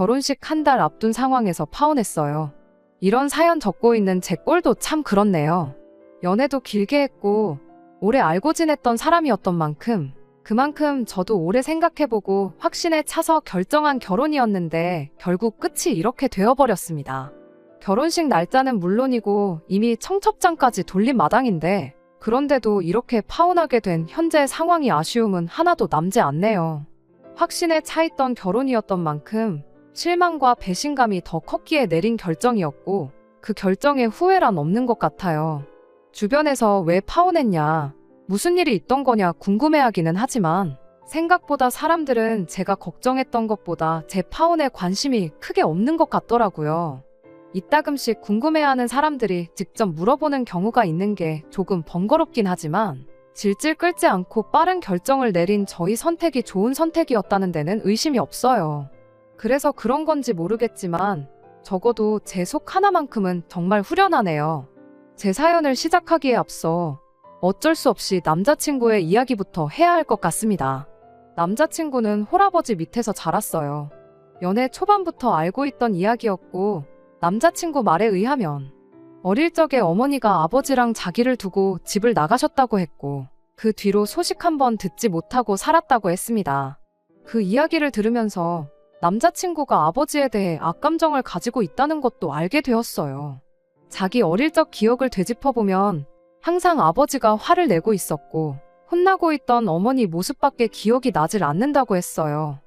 결혼식 한 달 앞둔 상황에서 파혼했어요. 이런 사연 적고 있는 제 꼴도 참 그렇네요. 연애도 길게 했고 오래 알고 지냈던 사람이었던 만큼 그만큼 저도 오래 생각해보고 확신에 차서 결정한 결혼이었는데 결국 끝이 이렇게 되어버렸습니다. 결혼식 날짜는 물론이고 이미 청첩장까지 돌린 마당인데 그런데도 이렇게 파혼하게 된 현재 상황이 아쉬움은 하나도 남지 않네요. 확신에 차있던 결혼이었던 만큼 실망과 배신감이 더 컸기에 내린 결정이었고 그 결정에 후회란 없는 것 같아요. 주변에서 왜 파혼했냐, 무슨 일이 있던 거냐 궁금해하기는 하지만 생각보다 사람들은 제가 걱정했던 것보다 제 파혼에 관심이 크게 없는 것 같더라고요. 이따금씩 궁금해하는 사람들이 직접 물어보는 경우가 있는 게 조금 번거롭긴 하지만 질질 끌지 않고 빠른 결정을 내린 저희 선택이 좋은 선택이었다는 데는 의심이 없어요. 그래서 그런 건지 모르겠지만 적어도 제 속 하나만큼은 정말 후련하네요. 제 사연을 시작하기에 앞서 어쩔 수 없이 남자친구의 이야기부터 해야 할 것 같습니다. 남자친구는 홀아버지 밑에서 자랐어요. 연애 초반부터 알고 있던 이야기였고 남자친구 말에 의하면 어릴 적에 어머니가 아버지랑 자기를 두고 집을 나가셨다고 했고 그 뒤로 소식 한번 듣지 못하고 살았다고 했습니다. 그 이야기를 들으면서 남자친구가 아버지에 대해 악감정을 가지고 있다는 것도 알게 되었어요. 자기 어릴 적 기억을 되짚어보면 항상 아버지가 화를 내고 있었고 혼나고 있던 어머니 모습밖에 기억이 나질 않는다고 했어요.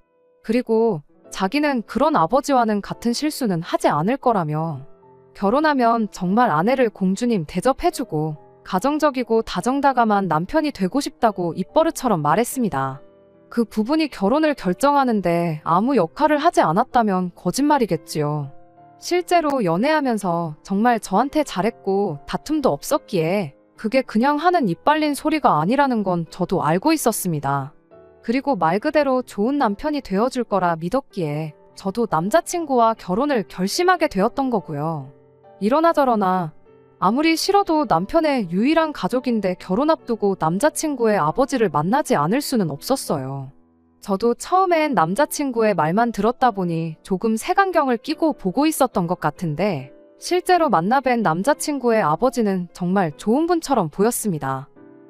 그리고 자기는 그런 아버지와는 같은 실수는 하지 않을 거라며 결혼하면 정말 아내를 공주님 대접해주고 가정적이고 다정다감한 남편이 되고 싶다고 입버릇처럼 말했습니다. 그 부분이 결혼을 결정하는데 아무 역할을 하지 않았다면 거짓말이겠지요. 실제로 연애하면서 정말 저한테 잘했고 다툼도 없었기에 그게 그냥 하는 입 발린 소리가 아니라는 건 저도 알고 있었습니다. 그리고 말 그대로 좋은 남편이 되어줄 거라 믿었기에 저도 남자친구와 결혼을 결심하게 되었던 거고요. 이러나 저러나 아무리 싫어도 남편의 유일한 가족인데 결혼 앞두고 남자친구의 아버지를 만나지 않을 수는 없었어요. 저도 처음엔 남자친구의 말만 들었다 보니 조금 색안경을 끼고 보고 있었던 것 같은데 실제로 만나뵌 남자친구의 아버지는 정말 좋은 분처럼 보였습니다.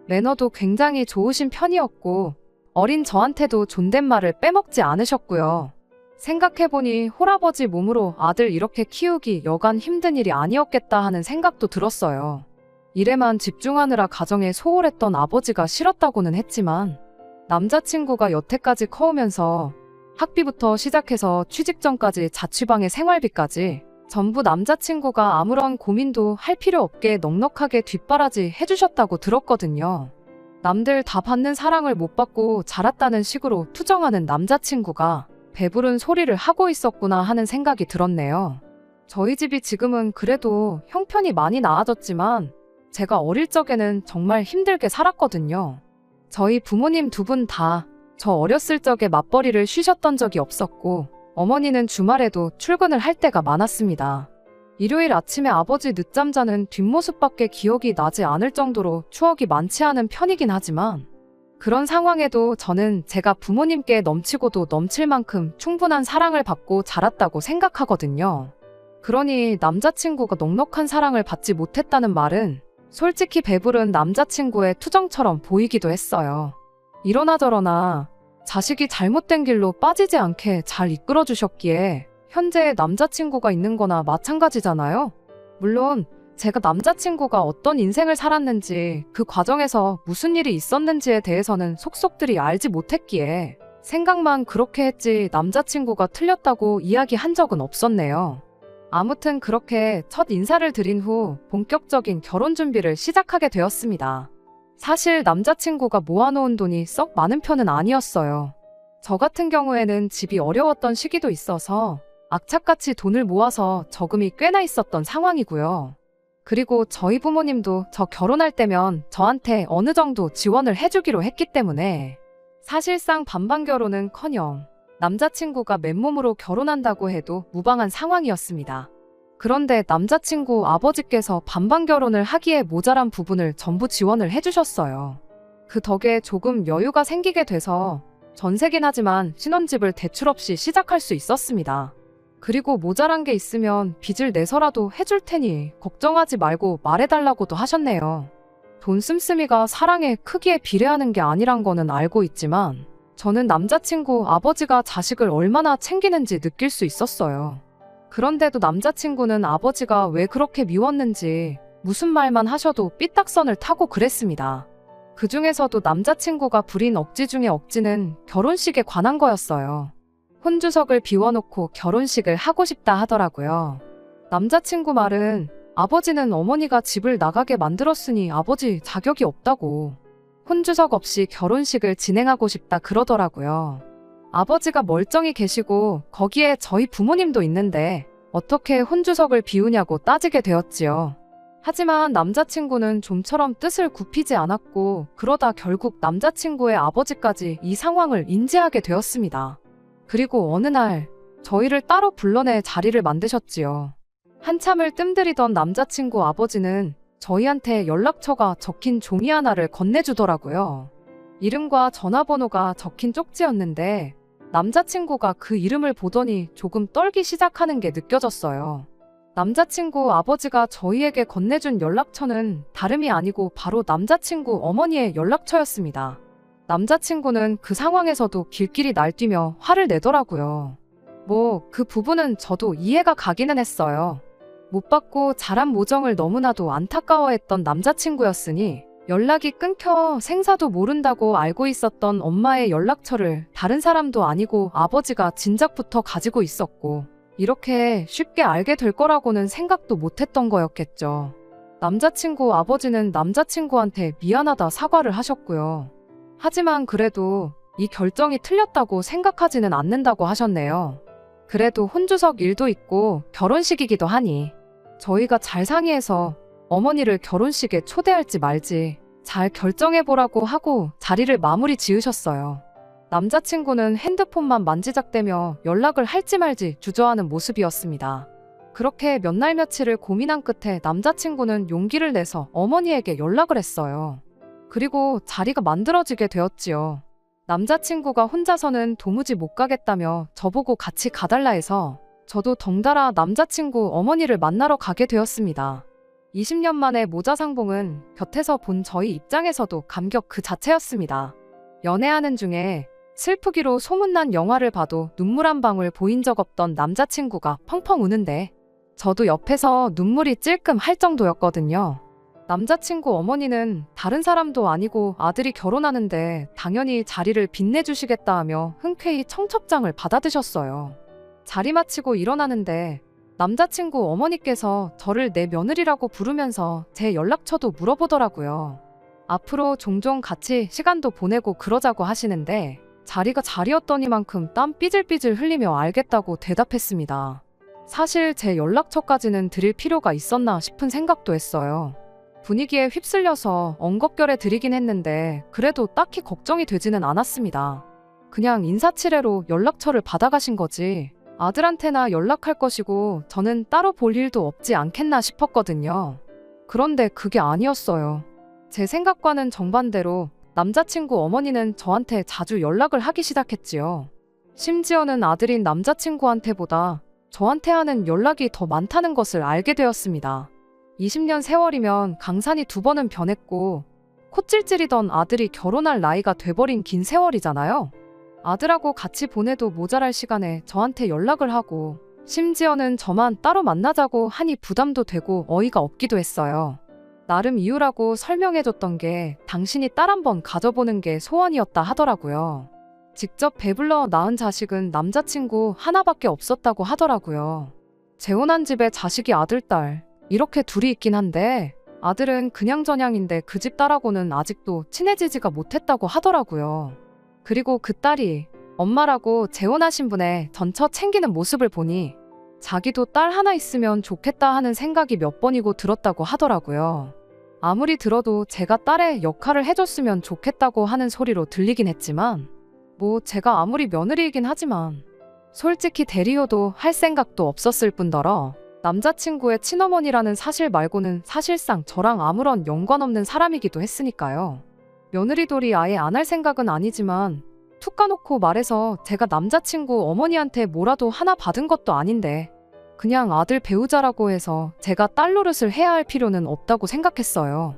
매너도 굉장히 좋으신 편이었고 어린 저한테도 존댓말을 빼먹지 않으셨고요. 생각해보니 홀아버지 몸으로 아들 이렇게 키우기 여간 힘든 일이 아니었겠다 하는 생각도 들었어요. 일에만 집중하느라 가정에 소홀했던 아버지가 싫었다고는 했지만 남자친구가 여태까지 커오면서 학비부터 시작해서 취직 전까지 자취방의 생활비까지 전부 남자친구가 아무런 고민도 할 필요 없게 넉넉하게 뒷바라지 해주셨다고 들었거든요. 남들 다 받는 사랑을 못 받고 자랐다는 식으로 투정하는 남자친구가 배부른 소리를 하고 있었구나 하는 생각이 들었네요. 저희 집이 지금은 그래도 형편이 많이 나아졌지만 제가 어릴 적에는 정말 힘들게 살았거든요. 저희 부모님 두 분 다 저 어렸을 적에 맞벌이를 쉬셨던 적이 없었고 어머니는 주말에도 출근을 할 때가 많았습니다. 일요일 아침에 아버지 늦잠 자는 뒷모습밖에 기억이 나지 않을 정도로 추억이 많지 않은 편이긴 하지만 그런 상황에도 저는 제가 부모님께 넘치고도 넘칠 만큼 충분한 사랑을 받고 자랐다고 생각하거든요. 그러니 남자친구가 넉넉한 사랑을 받지 못했다는 말은 솔직히 배부른 남자친구의 투정처럼 보이기도 했어요. 이러나 저러나 자식이 잘못된 길로 빠지지 않게 잘 이끌어 주셨기에 현재의 남자친구가 있는 거나 마찬가지잖아요. 물론 제가 남자친구가 어떤 인생을 살았는지 그 과정에서 무슨 일이 있었는지에 대해서는 속속들이 알지 못했기에 생각만 그렇게 했지 남자친구가 틀렸다고 이야기한 적은 없었네요. 아무튼 그렇게 첫 인사를 드린 후 본격적인 결혼 준비를 시작하게 되었습니다. 사실 남자친구가 모아놓은 돈이 썩 많은 편은 아니었어요. 저 같은 경우에는 집이 어려웠던 시기도 있어서 악착같이 돈을 모아서 저금이 꽤나 있었던 상황이고요. 그리고 저희 부모님도 저 결혼할 때면 저한테 어느 정도 지원을 해주기로 했기 때문에 사실상 반반 결혼은커녕 남자친구가 맨몸으로 결혼한다고 해도 무방한 상황이었습니다. 그런데 남자친구 아버지께서 반반 결혼을 하기에 모자란 부분을 전부 지원을 해주셨어요. 그 덕에 조금 여유가 생기게 돼서 전세긴 하지만 신혼집을 대출 없이 시작할 수 있었습니다. 그리고 모자란 게 있으면 빚을 내서라도 해줄 테니 걱정하지 말고 말해달라고도 하셨네요. 돈 씀씀이가 사랑의 크기에 비례하는 게 아니란 거는 알고 있지만 저는 남자친구 아버지가 자식을 얼마나 챙기는지 느낄 수 있었어요. 그런데도 남자친구는 아버지가 왜 그렇게 미웠는지 무슨 말만 하셔도 삐딱선을 타고 그랬습니다. 그 중에서도 남자친구가 부린 억지 중에 억지는 결혼식에 관한 거였어요. 혼주석을 비워놓고 결혼식을 하고 싶다 하더라고요. 남자친구 말은 아버지는 어머니가 집을 나가게 만들었으니 아버지 자격이 없다고 혼주석 없이 결혼식을 진행하고 싶다 그러더라고요. 아버지가 멀쩡히 계시고 거기에 저희 부모님도 있는데 어떻게 혼주석을 비우냐고 따지게 되었지요. 하지만 남자친구는 좀처럼 뜻을 굽히지 않았고 그러다 결국 남자친구의 아버지까지 이 상황을 인지하게 되었습니다. 그리고 어느 날 저희를 따로 불러내 자리를 만드셨지요. 한참을 뜸들이던 남자친구 아버지는 저희한테 연락처가 적힌 종이 하나를 건네주더라고요. 이름과 전화번호가 적힌 쪽지였는데 남자친구가 그 이름을 보더니 조금 떨기 시작하는 게 느껴졌어요. 남자친구 아버지가 저희에게 건네준 연락처는 다름이 아니고 바로 남자친구 어머니의 연락처였습니다. 남자친구는 그 상황에서도 길길이 날뛰며 화를 내더라고요. 그 부분은 저도 이해가 가기는 했어요. 못 받고 자란 모정을 너무나도 안타까워했던 남자친구였으니 연락이 끊겨 생사도 모른다고 알고 있었던 엄마의 연락처를 다른 사람도 아니고 아버지가 진작부터 가지고 있었고 이렇게 쉽게 알게 될 거라고는 생각도 못했던 거였겠죠. 남자친구 아버지는 남자친구한테 미안하다 사과를 하셨고요. 하지만 그래도 이 결정이 틀렸다고 생각하지는 않는다고 하셨네요. 그래도 혼주석 일도 있고 결혼식이기도 하니 저희가 잘 상의해서 어머니를 결혼식에 초대할지 말지 잘 결정해보라고 하고 자리를 마무리 지으셨어요. 남자친구는 핸드폰만 만지작대며 연락을 할지 말지 주저하는 모습이었습니다. 그렇게 몇 날 며칠을 고민한 끝에 남자친구는 용기를 내서 어머니에게 연락을 했어요. 그리고 자리가 만들어지게 되었지요. 남자친구가 혼자서는 도무지 못 가겠다며 저보고 같이 가달라 해서 저도 덩달아 남자친구 어머니를 만나러 가게 되었습니다. 20년 만에 모자상봉은 곁에서 본 저희 입장에서도 감격 그 자체였습니다. 연애하는 중에 슬프기로 소문난 영화를 봐도 눈물 한 방울 보인 적 없던 남자친구가 펑펑 우는데 저도 옆에서 눈물이 찔끔 할 정도였거든요. 남자친구 어머니는 다른 사람도 아니고 아들이 결혼하는데 당연히 자리를 빛내주시겠다 하며 흔쾌히 청첩장을 받아드셨어요. 자리 마치고 일어나는데 남자친구 어머니께서 저를 내 며느리라고 부르면서 제 연락처도 물어보더라고요. 앞으로 종종 같이 시간도 보내고 그러자고 하시는데 자리가 자리였더니만큼 땀 삐질삐질 흘리며 알겠다고 대답했습니다. 사실 제 연락처까지는 드릴 필요가 있었나 싶은 생각도 했어요. 분위기에 휩쓸려서 엉겁결에 드리긴 했는데 그래도 딱히 걱정이 되지는 않았습니다. 그냥 인사치레로 연락처를 받아가신 거지 아들한테나 연락할 것이고 저는 따로 볼 일도 없지 않겠나 싶었거든요. 그런데 그게 아니었어요. 제 생각과는 정반대로 남자친구 어머니는 저한테 자주 연락을 하기 시작했지요. 심지어는 아들인 남자친구한테보다 저한테 하는 연락이 더 많다는 것을 알게 되었습니다. 20년 세월이면 강산이 2번은 변했고 콧질질이던 아들이 결혼할 나이가 돼버린 긴 세월이잖아요. 아들하고 같이 보내도 모자랄 시간에 저한테 연락을 하고 심지어는 저만 따로 만나자고 하니 부담도 되고 어이가 없기도 했어요. 나름 이유라고 설명해줬던 게 당신이 딸 한 번 가져보는 게 소원이었다 하더라고요. 직접 배불러 낳은 자식은 남자친구 하나밖에 없었다고 하더라고요. 재혼한 집에 자식이 아들, 딸 이렇게 둘이 있긴 한데 아들은 그냥저냥인데 그 집 딸하고는 아직도 친해지지가 못했다고 하더라고요. 그리고 그 딸이 엄마라고 재혼하신 분의 전처 챙기는 모습을 보니 자기도 딸 하나 있으면 좋겠다 하는 생각이 몇 번이고 들었다고 하더라고요. 아무리 들어도 제가 딸의 역할을 해줬으면 좋겠다고 하는 소리로 들리긴 했지만 제가 아무리 며느리이긴 하지만 솔직히 대리효도 할 생각도 없었을 뿐더러 남자친구의 친어머니라는 사실 말고는 사실상 저랑 아무런 연관 없는 사람이기도 했으니까요. 며느리돌이 아예 안 할 생각은 아니지만 툭 까놓고 말해서 제가 남자친구 어머니한테 뭐라도 하나 받은 것도 아닌데 그냥 아들 배우자라고 해서 제가 딸 노릇을 해야 할 필요는 없다고 생각했어요.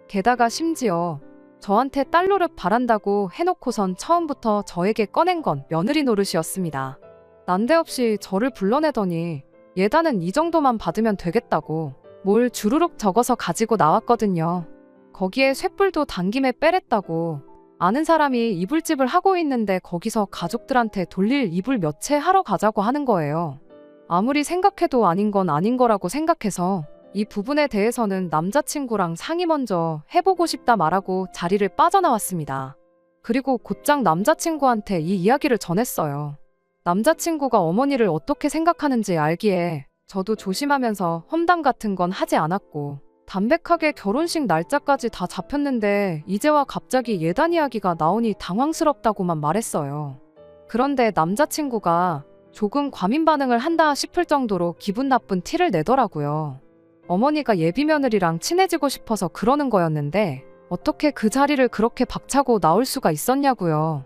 게다가 심지어 저한테 딸 노릇 바란다고 해놓고선 처음부터 저에게 꺼낸 건 며느리 노릇이었습니다. 난데없이 저를 불러내더니 예단은 이 정도만 받으면 되겠다고 뭘 주르륵 적어서 가지고 나왔거든요. 거기에 쇳불도 당김에 빼랬다고 아는 사람이 이불집을 하고 있는데 거기서 가족들한테 돌릴 이불 몇 채 하러 가자고 하는 거예요. 아무리 생각해도 아닌 건 아닌 거라고 생각해서 이 부분에 대해서는 남자친구랑 상의 먼저 해보고 싶다 말하고 자리를 빠져나왔습니다. 그리고 곧장 남자친구한테 이 이야기를 전했어요. 남자친구가 어머니를 어떻게 생각하는지 알기에 저도 조심하면서 험담 같은 건 하지 않았고 담백하게 결혼식 날짜까지 다 잡혔는데 이제와 갑자기 예단 이야기가 나오니 당황스럽다고만 말했어요. 그런데 남자친구가 조금 과민 반응을 한다 싶을 정도로 기분 나쁜 티를 내더라고요. 어머니가 예비 며느리랑 친해지고 싶어서 그러는 거였는데 어떻게 그 자리를 그렇게 박차고 나올 수가 있었냐고요.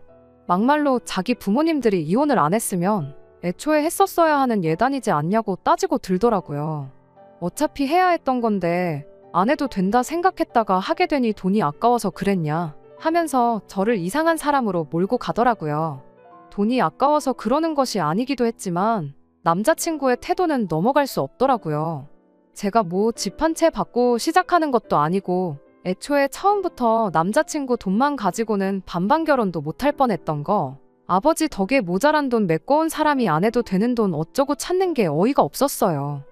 막말로 자기 부모님들이 이혼을 안 했으면 애초에 했었어야 하는 예단이지 않냐고 따지고 들더라고요. 어차피 해야 했던 건데 안 해도 된다 생각했다가 하게 되니 돈이 아까워서 그랬냐 하면서 저를 이상한 사람으로 몰고 가더라고요. 돈이 아까워서 그러는 것이 아니기도 했지만 남자친구의 태도는 넘어갈 수 없더라고요. 제가 뭐 집 한 채 받고 시작하는 것도 아니고 애초에 처음부터 남자친구 돈만 가지고는 반반 결혼도 못할 뻔했던 거 아버지 덕에 모자란 돈 메꿔온 사람이 안 해도 되는 돈 어쩌고 찾는 게 어이가 없었어요.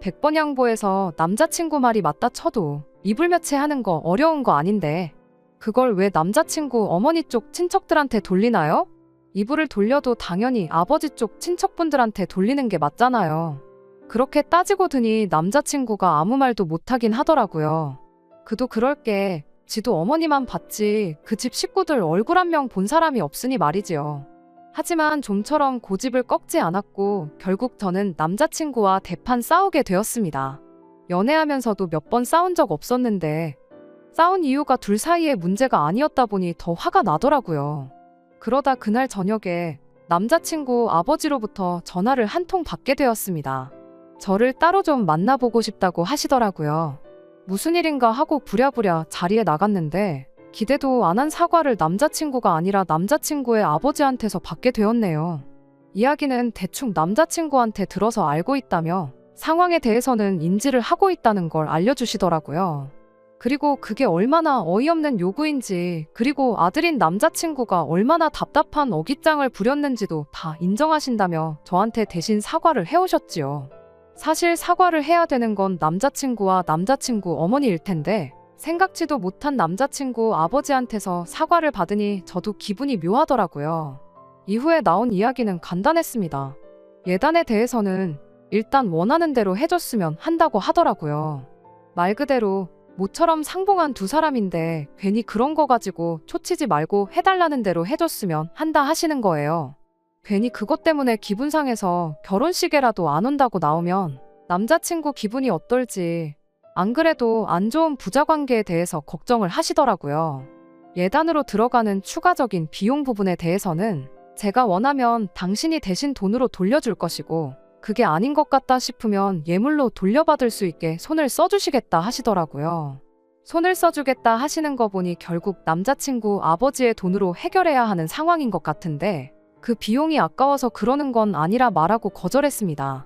100번 양보해서 남자친구 말이 맞다 쳐도 이불 몇 채 하는 거 어려운 거 아닌데 그걸 왜 남자친구 어머니 쪽 친척들한테 돌리나요? 이불을 돌려도 당연히 아버지 쪽 친척분들한테 돌리는 게 맞잖아요. 그렇게 따지고 드니 남자친구가 아무 말도 못하긴 하더라고요. 그도 그럴 게 지도 어머니만 봤지 그 집 식구들 얼굴 한 명 본 사람이 없으니 말이지요. 하지만 좀처럼 고집을 꺾지 않았고 결국 저는 남자친구와 대판 싸우게 되었습니다. 연애하면서도 몇 번 싸운 적 없었는데 싸운 이유가 둘 사이의 문제가 아니었다 보니 더 화가 나더라고요. 그러다 그날 저녁에 남자친구 아버지로부터 전화를 한 통 받게 되었습니다. 저를 따로 좀 만나보고 싶다고 하시더라고요. 무슨 일인가 하고 부랴부랴 자리에 나갔는데 기대도 안 한 사과를 남자친구가 아니라 남자친구의 아버지한테서 받게 되었네요. 이야기는 대충 남자친구한테 들어서 알고 있다며 상황에 대해서는 인지를 하고 있다는 걸 알려주시더라고요. 그리고 그게 얼마나 어이없는 요구인지 그리고 아들인 남자친구가 얼마나 답답한 어깃장을 부렸는지도 다 인정하신다며 저한테 대신 사과를 해오셨지요. 사실 사과를 해야 되는 건 남자친구와 남자친구 어머니일 텐데 생각지도 못한 남자친구 아버지한테서 사과를 받으니 저도 기분이 묘하더라고요. 이후에 나온 이야기는 간단했습니다. 예단에 대해서는 일단 원하는 대로 해줬으면 한다고 하더라고요. 말 그대로 모처럼 상봉한 두 사람인데 괜히 그런 거 가지고 초치지 말고 해달라는 대로 해줬으면 한다 하시는 거예요. 괜히 그것 때문에 기분 상해서 결혼식에라도 안 온다고 나오면 남자친구 기분이 어떨지 안 그래도 안 좋은 부자관계에 대해서 걱정을 하시더라고요. 예단으로 들어가는 추가적인 비용 부분에 대해서는 제가 원하면 당신이 대신 돈으로 돌려줄 것이고 그게 아닌 것 같다 싶으면 예물로 돌려받을 수 있게 손을 써주시겠다 하시더라고요. 손을 써주겠다 하시는 거 보니 결국 남자친구 아버지의 돈으로 해결해야 하는 상황인 것 같은데 그 비용이 아까워서 그러는 건 아니라 말하고 거절했습니다.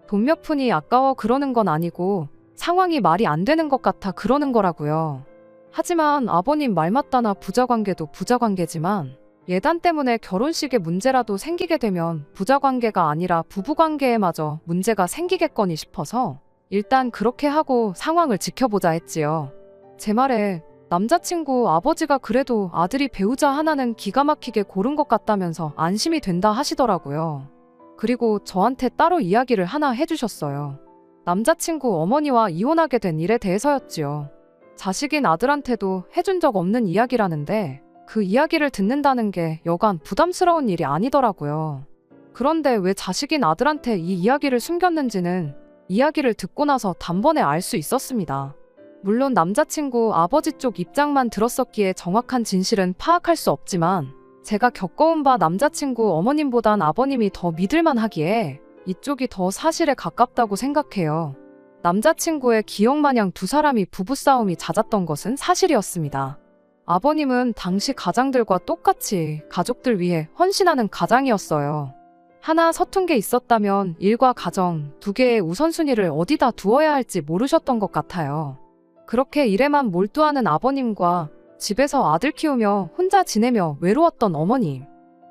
돈 몇 푼이 아까워 그러는 건 아니고 상황이 말이 안 되는 것 같아 그러는 거라고요. 하지만 아버님 말 맞다나 부자관계도 부자관계지만 예단 때문에 결혼식에 문제라도 생기게 되면 부자관계가 아니라 부부관계에마저 문제가 생기겠거니 싶어서 일단 그렇게 하고 상황을 지켜보자 했지요. 제 말에 남자친구 아버지가 그래도 아들이 배우자 하나는 기가 막히게 고른 것 같다면서 안심이 된다 하시더라고요. 그리고 저한테 따로 이야기를 하나 해주셨어요. 남자친구 어머니와 이혼하게 된 일에 대해서였지요. 자식인 아들한테도 해준 적 없는 이야기라는데 그 이야기를 듣는다는 게 여간 부담스러운 일이 아니더라고요. 그런데 왜 자식인 아들한테 이 이야기를 숨겼는지는 이야기를 듣고 나서 단번에 알 수 있었습니다. 물론 남자친구 아버지 쪽 입장만 들었었기에 정확한 진실은 파악할 수 없지만 제가 겪어온 바 남자친구 어머님보단 아버님이 더 믿을만 하기에 이쪽이 더 사실에 가깝다고 생각해요. 남자친구의 기억마냥 두 사람이 부부싸움이 잦았던 것은 사실이었습니다. 아버님은 당시 가장들과 똑같이 가족들 위해 헌신하는 가장이었어요. 하나 서툰 게 있었다면 일과 가정 두 개의 우선순위를 어디다 두어야 할지 모르셨던 것 같아요. 그렇게 일에만 몰두하는 아버님과 집에서 아들 키우며 혼자 지내며 외로웠던 어머님.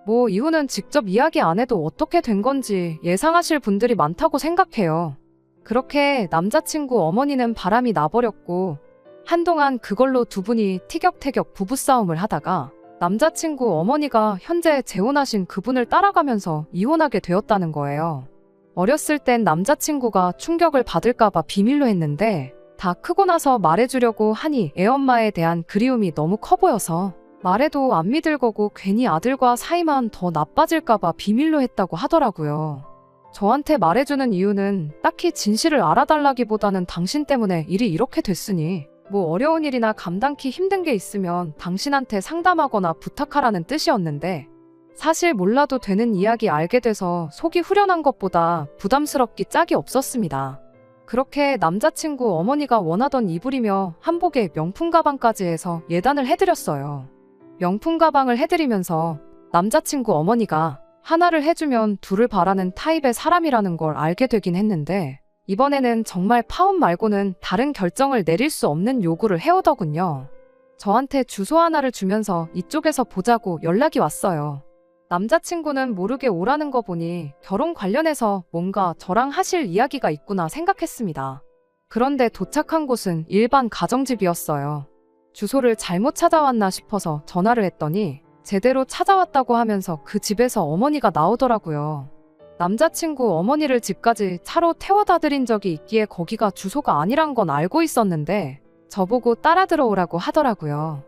뭐 이유는 직접 이야기 안 해도 어떻게 된 건지 예상하실 분들이 많다고 생각해요. 그렇게 남자친구 어머니는 바람이 나버렸고 한동안 그걸로 두 분이 티격태격 부부싸움을 하다가 남자친구 어머니가 현재 재혼하신 그분을 따라가면서 이혼하게 되었다는 거예요. 어렸을 땐 남자친구가 충격을 받을까봐 비밀로 했는데 다 크고 나서 말해주려고 하니 애엄마에 대한 그리움이 너무 커 보여서 말해도 안 믿을 거고 괜히 아들과 사이만 더 나빠질까봐 비밀로 했다고 하더라고요. 저한테 말해주는 이유는 딱히 진실을 알아달라기보다는 당신 때문에 일이 이렇게 됐으니 뭐 어려운 일이나 감당키 힘든 게 있으면 당신한테 상담하거나 부탁하라는 뜻이었는데 사실 몰라도 되는 이야기 알게 돼서 속이 후련한 것보다 부담스럽기 짝이 없었습니다. 그렇게 남자친구 어머니가 원하던 이불이며 한복에 명품 가방까지 해서 예단을 해드렸어요. 명품 가방을 해드리면서 남자친구 어머니가 하나를 해주면 둘을 바라는 타입의 사람이라는 걸 알게 되긴 했는데 이번에는 정말 파혼 말고는 다른 결정을 내릴 수 없는 요구를 해오더군요. 저한테 주소 하나를 주면서 이쪽에서 보자고 연락이 왔어요. 남자친구는 모르게 오라는 거 보니 결혼 관련해서 뭔가 저랑 하실 이야기가 있구나 생각했습니다. 그런데 도착한 곳은 일반 가정집이었어요. 주소를 잘못 찾아왔나 싶어서 전화를 했더니 제대로 찾아왔다고 하면서 그 집에서 어머니가 나오더라고요. 남자친구 어머니를 집까지 차로 태워다 드린 적이 있기에 거기가 주소가 아니란 건 알고 있었는데 저보고 따라 들어오라고 하더라고요.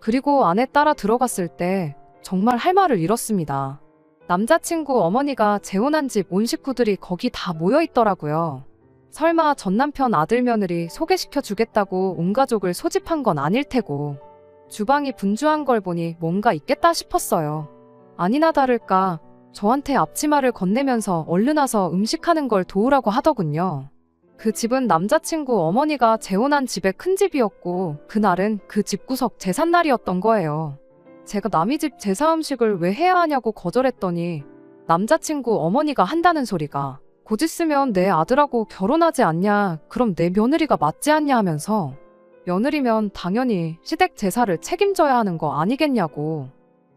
그리고 안에 따라 들어갔을 때 정말 할 말을 잃었습니다. 남자친구 어머니가 재혼한 집 온 식구들이 거기 다 모여 있더라고요. 설마 전남편 아들 며느리 소개시켜 주겠다고 온 가족을 소집한 건 아닐 테고 주방이 분주한 걸 보니 뭔가 있겠다 싶었어요. 아니나 다를까 저한테 앞치마를 건네면서 얼른 와서 음식하는 걸 도우라고 하더군요. 그 집은 남자친구 어머니가 재혼한 집의 큰 집이었고 그날은 그 집구석 제삿날이었던 거예요. 제가 남의 집 제사 음식을 왜 해야 하냐고 거절했더니 남자친구 어머니가 한다는 소리가 곧 있으면 내 아들하고 결혼하지 않냐, 그럼 내 며느리가 맞지 않냐 하면서 며느리면 당연히 시댁 제사를 책임져야 하는 거 아니겠냐고.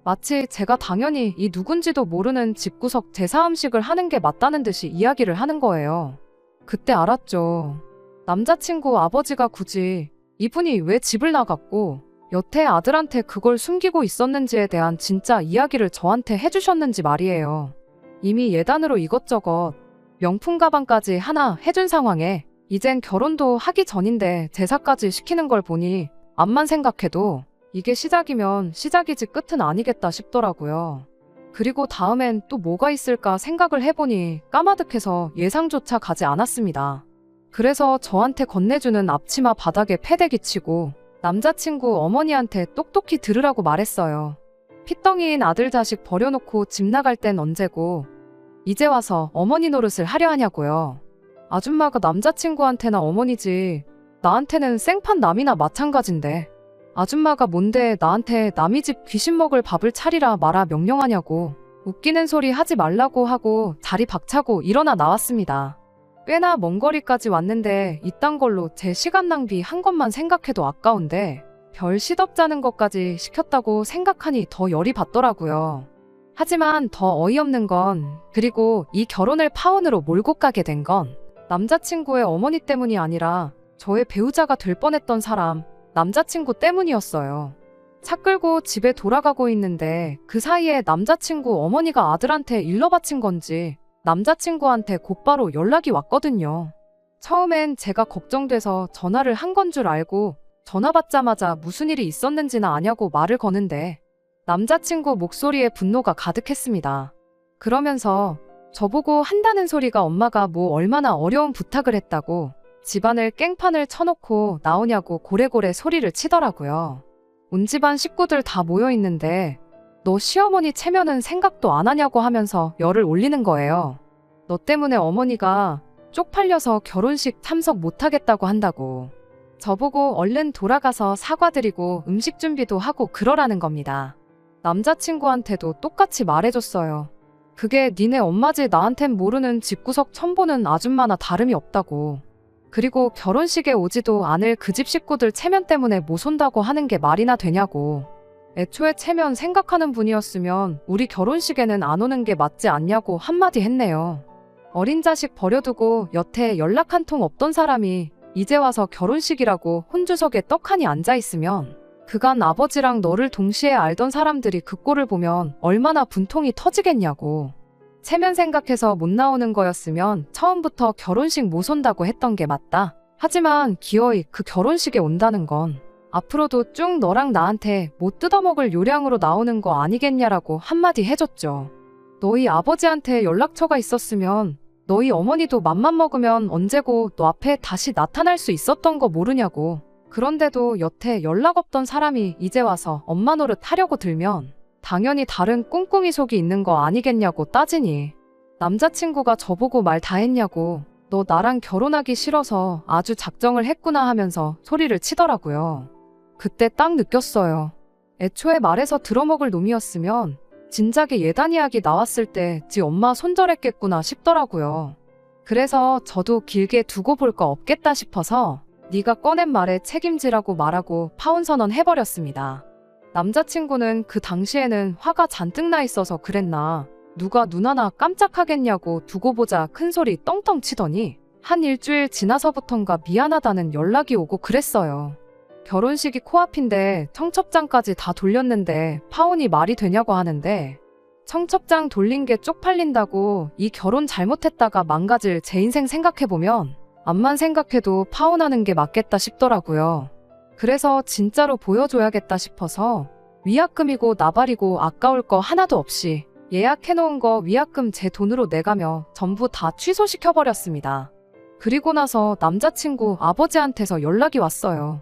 마치 제가 당연히 이 누군지도 모르는 집구석 제사 음식을 하는 게 맞다는 듯이 이야기를 하는 거예요. 그때 알았죠. 남자친구 아버지가 굳이 이분이 왜 집을 나갔고 여태 아들한테 그걸 숨기고 있었는지에 대한 진짜 이야기를 저한테 해주셨는지 말이에요. 이미 예단으로 이것저것 명품 가방까지 하나 해준 상황에 이젠 결혼도 하기 전인데 제사까지 시키는 걸 보니 암만 생각해도 이게 시작이면 시작이지 끝은 아니겠다 싶더라고요. 그리고 다음엔 또 뭐가 있을까 생각을 해보니 까마득해서 예상조차 가지 않았습니다. 그래서 저한테 건네주는 앞치마 바닥에 패대기 치고 남자친구 어머니한테 똑똑히 들으라고 말했어요. 핏덩이인 아들 자식 버려놓고 집 나갈 땐 언제고 이제 와서 어머니 노릇을 하려 하냐고요. 아줌마가 남자친구한테나 어머니지 나한테는 생판 남이나 마찬가지인데 아줌마가 뭔데 나한테 남이 집 귀신 먹을 밥을 차리라 마라 명령하냐고. 웃기는 소리 하지 말라고 하고 자리 박차고 일어나 나왔습니다. 꽤나 먼 거리까지 왔는데 이딴 걸로 제 시간 낭비한 것만 생각해도 아까운데 별 시덥잖은 것까지 시켰다고 생각하니 더 열이 받더라고요. 하지만 더 어이없는 건 그리고 이 결혼을 파혼으로 몰고 가게 된 건 남자친구의 어머니 때문이 아니라 저의 배우자가 될 뻔했던 사람 남자친구 때문이었어요. 차 끌고 집에 돌아가고 있는데 그 사이에 남자친구 어머니가 아들한테 일러 바친 건지 남자친구한테 곧바로 연락이 왔거든요. 처음엔 제가 걱정돼서 전화를 한 건 줄 알고 전화 받자마자 무슨 일이 있었는지나 아냐고 말을 거는데 남자친구 목소리에 분노가 가득했습니다. 그러면서 저보고 한다는 소리가 엄마가 뭐 얼마나 어려운 부탁을 했다고 집안을 깽판을 쳐놓고 나오냐고 고래고래 소리를 치더라고요. 온 집안 식구들 다 모여 있는데 너 시어머니 체면은 생각도 안 하냐고 하면서 열을 올리는 거예요. 너 때문에 어머니가 쪽팔려서 결혼식 참석 못하겠다고 한다고. 저보고 얼른 돌아가서 사과드리고 음식 준비도 하고 그러라는 겁니다. 남자친구한테도 똑같이 말해줬어요. 그게 니네 엄마지 나한텐 모르는 집구석 첨보는 아줌마나 다름이 없다고. 그리고 결혼식에 오지도 않을 그 집 식구들 체면 때문에 못 온다고 하는 게 말이나 되냐고. 애초에 체면 생각하는 분이었으면 우리 결혼식에는 안 오는 게 맞지 않냐고 한마디 했네요. 어린 자식 버려두고 여태 연락 한 통 없던 사람이 이제 와서 결혼식이라고 혼주석에 떡하니 앉아있으면 그간 아버지랑 너를 동시에 알던 사람들이 그 꼴을 보면 얼마나 분통이 터지겠냐고. 체면 생각해서 못 나오는 거였으면 처음부터 결혼식 못 온다고 했던 게 맞다. 하지만 기어이 그 결혼식에 온다는 건 앞으로도 쭉 너랑 나한테 못 뜯어먹을 요량으로 나오는 거 아니겠냐라고 한마디 해줬죠. 너희 아버지한테 연락처가 있었으면 너희 어머니도 맘만 먹으면 언제고 너 앞에 다시 나타날 수 있었던 거 모르냐고. 그런데도 여태 연락 없던 사람이 이제 와서 엄마 노릇 하려고 들면 당연히 다른 꿍꿍이 속이 있는 거 아니겠냐고 따지니. 남자친구가 저보고 말 다 했냐고. 너 나랑 결혼하기 싫어서 아주 작정을 했구나 하면서 소리를 치더라고요. 그때 딱 느꼈어요. 애초에 말해서 들어먹을 놈이었으면 진작에 예단 이야기 나왔을 때 지 엄마 손절했겠구나 싶더라고요. 그래서 저도 길게 두고 볼 거 없겠다 싶어서 네가 꺼낸 말에 책임지라고 말하고 파혼 선언 해버렸습니다. 남자친구는 그 당시에는 화가 잔뜩 나 있어서 그랬나 누가 눈 하나 깜짝하겠냐고 두고 보자 큰 소리 떵떵 치더니 한 일주일 지나서부턴가 미안하다는 연락이 오고 그랬어요. 결혼식이 코앞인데 청첩장까지 다 돌렸는데 파혼이 말이 되냐고 하는데 청첩장 돌린 게 쪽팔린다고 이 결혼 잘못했다가 망가질 제 인생 생각해보면 암만 생각해도 파혼하는 게 맞겠다 싶더라고요. 그래서 진짜로 보여줘야겠다 싶어서 위약금이고 나발이고 아까울 거 하나도 없이 예약해놓은 거 위약금 제 돈으로 내가며 전부 다 취소시켜버렸습니다. 그리고 나서 남자친구 아버지한테서 연락이 왔어요.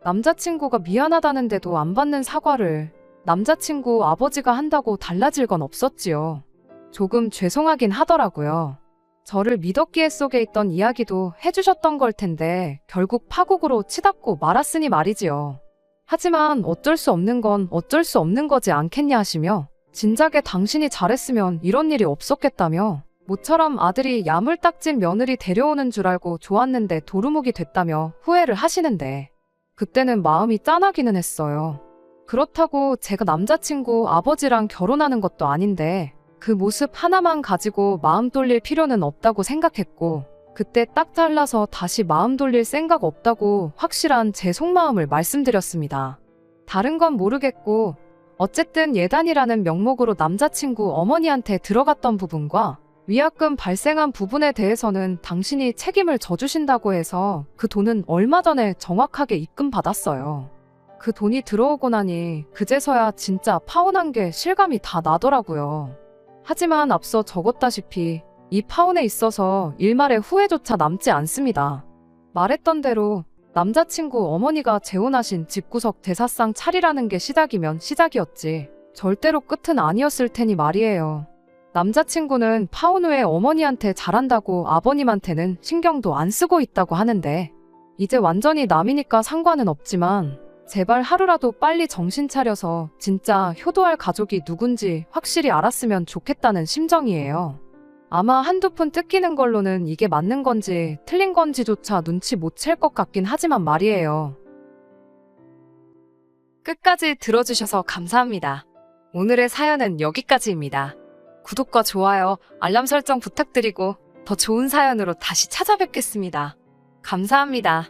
남자친구가 미안하다는데도 안 받는 사과를 남자친구 아버지가 한다고 달라질 건 없었지요. 조금 죄송하긴 하더라고요. 저를 미덕기에 속에 있던 이야기도 해주셨던 걸 텐데 결국 파국으로 치닫고 말았으니 말이지요. 하지만 어쩔 수 없는 건 어쩔 수 없는 거지 않겠냐 하시며 진작에 당신이 잘했으면 이런 일이 없었겠다며 모처럼 아들이 야물딱진 며느리 데려오는 줄 알고 좋았는데 도루묵이 됐다며 후회를 하시는데 그때는 마음이 짠하기는 했어요. 그렇다고 제가 남자친구 아버지랑 결혼하는 것도 아닌데 그 모습 하나만 가지고 마음 돌릴 필요는 없다고 생각했고 그때 딱 잘라서 다시 마음 돌릴 생각 없다고 확실한 제 속마음을 말씀드렸습니다. 다른 건 모르겠고 어쨌든 예단이라는 명목으로 남자친구 어머니한테 들어갔던 부분과 위약금 발생한 부분에 대해서는 당신이 책임을 져주신다고 해서 그 돈은 얼마 전에 정확하게 입금받았어요. 그 돈이 들어오고 나니 그제서야 진짜 파혼한 게 실감이 다 나더라고요. 하지만 앞서 적었다시피 이 파혼에 있어서 일말의 후회조차 남지 않습니다. 말했던 대로 남자친구 어머니가 재혼하신 집구석 대사상 차리라는 게 시작이면 시작이었지 절대로 끝은 아니었을 테니 말이에요. 남자친구는 파혼 후에 어머니한테 잘한다고 아버님한테는 신경도 안 쓰고 있다고 하는데 이제 완전히 남이니까 상관은 없지만 제발 하루라도 빨리 정신 차려서 진짜 효도할 가족이 누군지 확실히 알았으면 좋겠다는 심정이에요. 아마 한두 푼 뜯기는 걸로는 이게 맞는 건지 틀린 건지조차 눈치 못 챌 것 같긴 하지만 말이에요. 끝까지 들어주셔서 감사합니다. 오늘의 사연은 여기까지입니다. 구독과 좋아요, 알람 설정 부탁드리고 더 좋은 사연으로 다시 찾아뵙겠습니다. 감사합니다.